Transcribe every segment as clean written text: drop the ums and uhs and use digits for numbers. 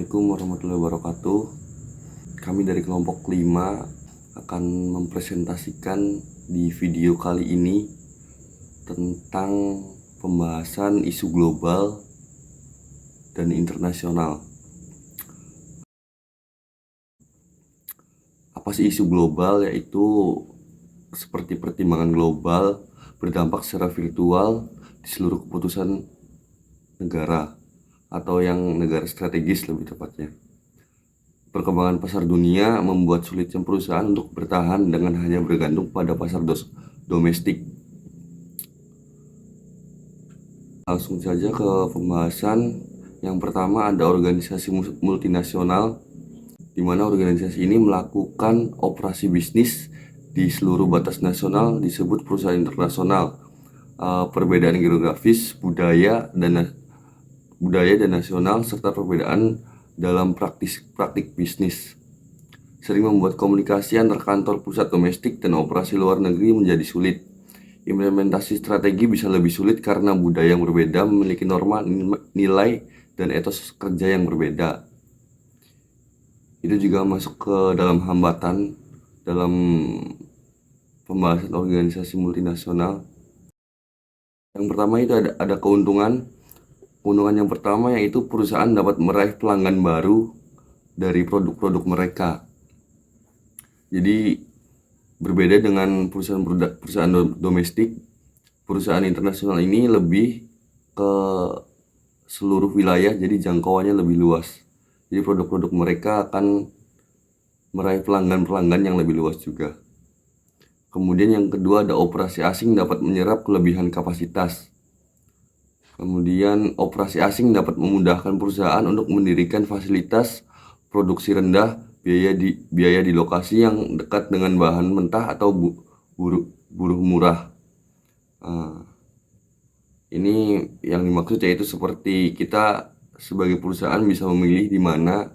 Assalamualaikum warahmatullahi wabarakatuh. Kami dari kelompok 5 akan mempresentasikan di video kali ini tentang pembahasan isu global dan internasional. Apa sih isu global? Yaitu seperti pertimbangan global berdampak secara virtual di seluruh keputusan negara atau yang negara strategis lebih tepatnya. Perkembangan pasar dunia membuat sulitnya perusahaan untuk bertahan dengan hanya bergantung pada pasar domestik. Langsung saja ke pembahasan. Yang pertama ada organisasi multinasional, di mana organisasi ini melakukan operasi bisnis di seluruh batas nasional disebut perusahaan internasional. Perbedaan geografis, budaya dan nasional serta perbedaan dalam praktik bisnis sering membuat komunikasi antar kantor pusat domestik dan operasi luar negeri menjadi sulit. Implementasi strategi bisa lebih sulit karena budaya yang berbeda memiliki norma, nilai, dan etos kerja yang berbeda. Itu juga masuk ke dalam hambatan dalam pembahasan organisasi multinasional. Yang pertama itu ada keuntungan. Keuntungan yang pertama yaitu perusahaan dapat meraih pelanggan baru dari produk-produk mereka. Jadi berbeda dengan perusahaan domestik, perusahaan internasional ini lebih ke seluruh wilayah, jadi jangkauannya lebih luas. Jadi produk-produk mereka akan meraih pelanggan-pelanggan yang lebih luas juga. Kemudian yang kedua ada operasi asing dapat menyerap kelebihan kapasitas. Kemudian operasi asing dapat memudahkan perusahaan untuk mendirikan fasilitas produksi rendah, biaya di lokasi yang dekat dengan bahan mentah atau buruh murah. Ini yang dimaksud yaitu seperti kita sebagai perusahaan bisa memilih di mana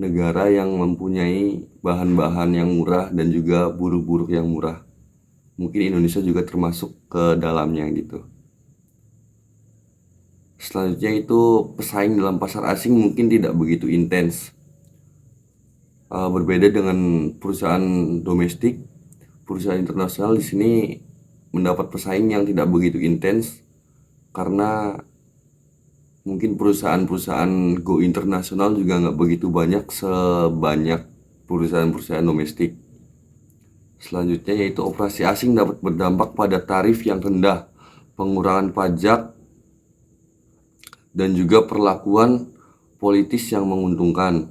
negara yang mempunyai bahan-bahan yang murah dan juga buruh yang murah. Mungkin Indonesia juga termasuk ke dalamnya gitu. Selanjutnya itu pesaing dalam pasar asing mungkin tidak begitu intens. Berbeda dengan perusahaan domestik, perusahaan internasional di sini mendapat pesaing yang tidak begitu intens karena mungkin perusahaan-perusahaan go internasional juga nggak begitu banyak sebanyak perusahaan-perusahaan domestik. Selanjutnya yaitu operasi asing dapat berdampak pada tarif yang rendah, pengurangan pajak, dan juga perlakuan politis yang menguntungkan.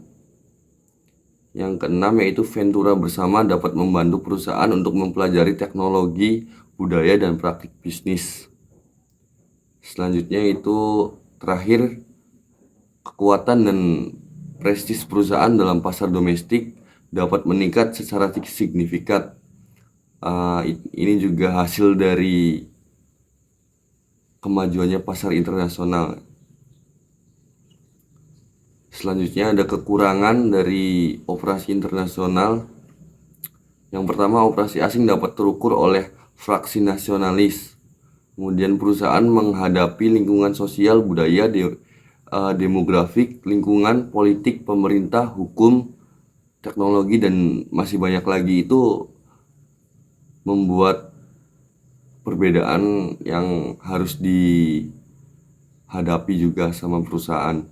Yang keenam yaitu ventura bersama dapat membantu perusahaan untuk mempelajari teknologi, budaya, dan praktik bisnis. Selanjutnya itu terakhir, kekuatan dan prestis perusahaan dalam pasar domestik dapat meningkat secara signifikan. Ini juga hasil dari kemajuannya pasar internasional. Selanjutnya ada kekurangan dari operasi internasional. Yang pertama, operasi asing dapat terukur oleh fraksi nasionalis. Kemudian perusahaan menghadapi lingkungan sosial, budaya, demografik, lingkungan, politik, pemerintah, hukum, teknologi, dan masih banyak lagi. Itu membuat perbedaan yang harus dihadapi juga sama perusahaan.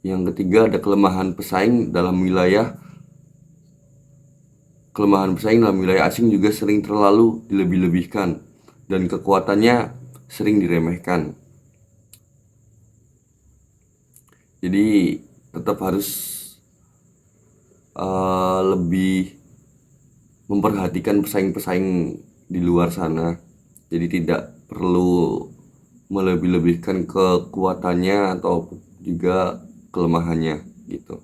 Yang ketiga ada kelemahan pesaing dalam wilayah asing juga sering terlalu dilebih-lebihkan dan kekuatannya sering diremehkan. Jadi tetap harus lebih memperhatikan pesaing-pesaing di luar sana. Jadi tidak perlu melebih-lebihkan kekuatannya atau juga kelemahannya gitu.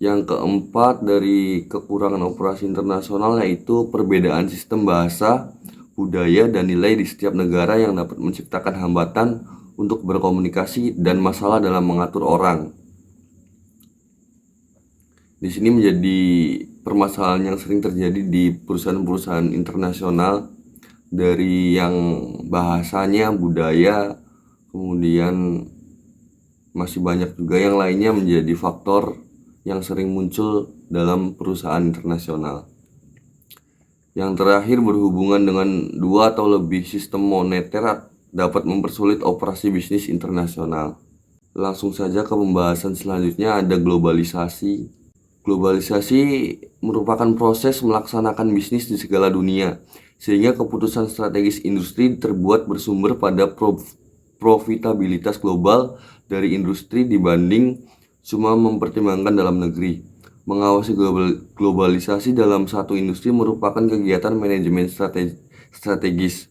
Yang keempat dari kekurangan operasi internasional yaitu perbedaan sistem bahasa, budaya, dan nilai di setiap negara yang dapat menciptakan hambatan untuk berkomunikasi dan masalah dalam mengatur orang. Di sini menjadi permasalahan yang sering terjadi di perusahaan-perusahaan internasional, dari yang bahasanya, budaya, kemudian Masih banyak juga yang lainnya menjadi faktor yang sering muncul dalam perusahaan internasional. Yang terakhir berhubungan dengan dua atau lebih sistem moneter dapat mempersulit operasi bisnis internasional. Langsung saja ke pembahasan selanjutnya, ada globalisasi. Globalisasi merupakan proses melaksanakan bisnis di segala dunia, sehingga keputusan strategis industri terbuat bersumber pada profitabilitas global dari industri dibanding cuma mempertimbangkan dalam negeri. Mengawasi globalisasi dalam satu industri merupakan kegiatan manajemen strategis.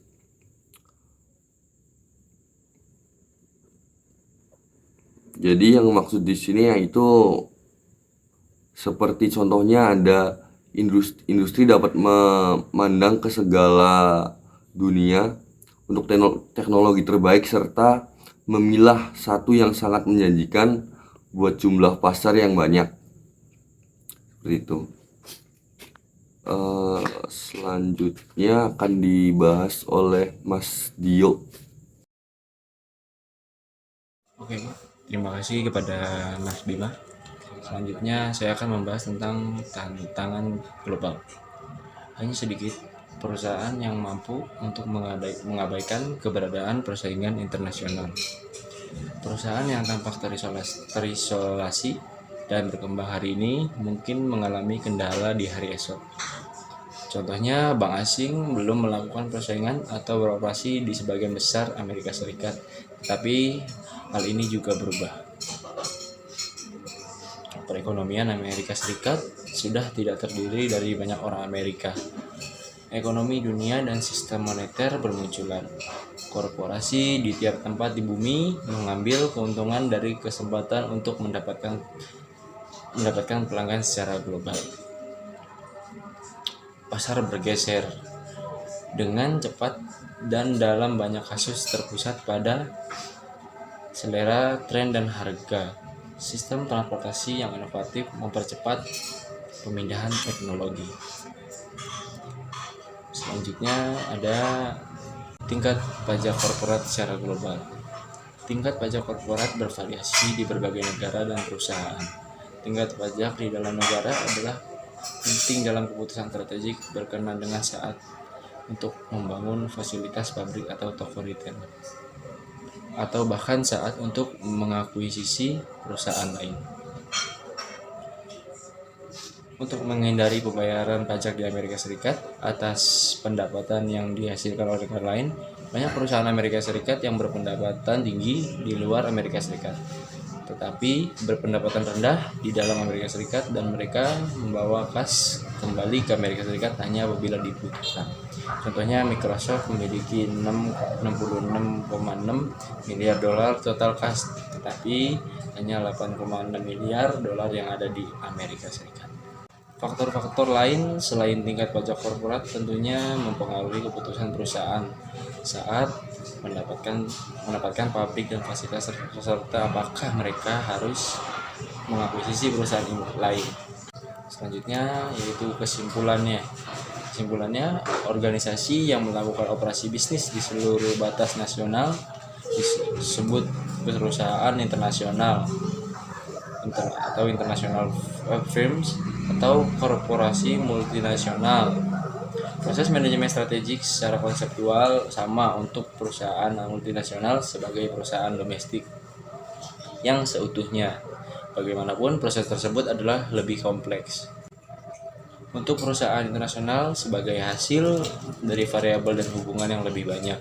Jadi yang maksud di sini yaitu seperti contohnya ada industri dapat memandang ke segala dunia untuk teknologi terbaik serta memilah satu yang sangat menjanjikan buat jumlah pasar yang banyak. Seperti itu. Selanjutnya akan dibahas oleh Mas Dio. Oke, terima kasih kepada Mas Bima. Selanjutnya saya akan membahas tentang tantangan global. Hanya sedikit perusahaan yang mampu untuk mengabaikan keberadaan persaingan internasional. Perusahaan yang tampak terisolasi dan berkembang hari ini mungkin mengalami kendala di hari esok. Contohnya, bank asing belum melakukan persaingan atau beroperasi di sebagian besar Amerika Serikat, tetapi hal ini juga berubah. Perekonomian Amerika Serikat sudah tidak terdiri dari banyak orang Amerika. Ekonomi dunia dan sistem moneter bermunculan. Korporasi di tiap tempat di bumi mengambil keuntungan dari kesempatan untuk mendapatkan pelanggan secara global. Pasar bergeser dengan cepat dan dalam banyak kasus terpusat pada selera, tren, dan harga. Sistem transportasi yang inovatif mempercepat pemindahan teknologi. Selanjutnya ada tingkat pajak korporat secara global. Tingkat pajak korporat bervariasi di berbagai negara dan perusahaan. Tingkat pajak di dalam negara adalah penting dalam keputusan strategik berkenaan dengan saat untuk membangun fasilitas pabrik atau toko retail, atau bahkan saat untuk mengakuisisi perusahaan lain. Untuk menghindari pembayaran pajak di Amerika Serikat atas pendapatan yang dihasilkan oleh negara lain, banyak perusahaan Amerika Serikat yang berpendapatan tinggi di luar Amerika Serikat, tetapi berpendapatan rendah di dalam Amerika Serikat, dan mereka membawa kas kembali ke Amerika Serikat hanya apabila dibutuhkan. Contohnya, Microsoft memiliki 66,6 miliar dolar total kas, tetapi hanya 8,6 miliar dolar yang ada di Amerika Serikat. Faktor-faktor lain selain tingkat pajak korporat tentunya mempengaruhi keputusan perusahaan saat mendapatkan pabrik dan fasilitas, serta apakah mereka harus mengakuisisi perusahaan lain. Selanjutnya yaitu kesimpulannya. Organisasi yang melakukan operasi bisnis di seluruh batas nasional disebut perusahaan internasional atau international firms atau korporasi multinasional. Proses manajemen strategik secara konseptual sama untuk perusahaan multinasional sebagai perusahaan domestik yang seutuhnya. Bagaimanapun, proses tersebut adalah lebih kompleks. Untuk perusahaan internasional sebagai hasil dari variabel dan hubungan yang lebih banyak.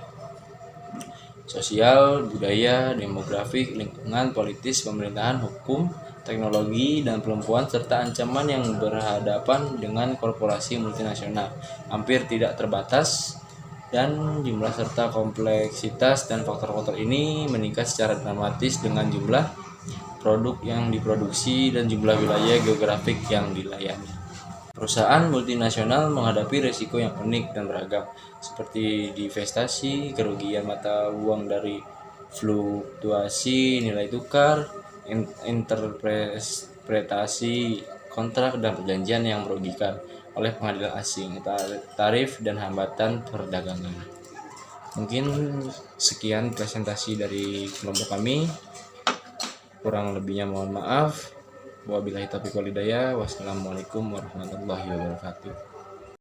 Sosial, budaya, demografik, lingkungan, politis, pemerintahan, hukum, teknologi, dan perempuan, serta ancaman yang berhadapan dengan korporasi multinasional hampir tidak terbatas, dan jumlah serta kompleksitas dan faktor-faktor ini meningkat secara dramatis dengan jumlah produk yang diproduksi dan jumlah wilayah geografik yang dilayani. Perusahaan multinasional menghadapi risiko yang unik dan beragam, seperti divestasi, kerugian mata uang dari fluktuasi nilai tukar, interpretasi kontrak dan perjanjian yang merugikan oleh pengadilan asing, tarif, dan hambatan perdagangan. Mungkin sekian presentasi dari kelompok kami. Kurang lebihnya mohon maaf. Wabillahi taufiq wal hidayah. Wassalamualaikum warahmatullahi wabarakatuh.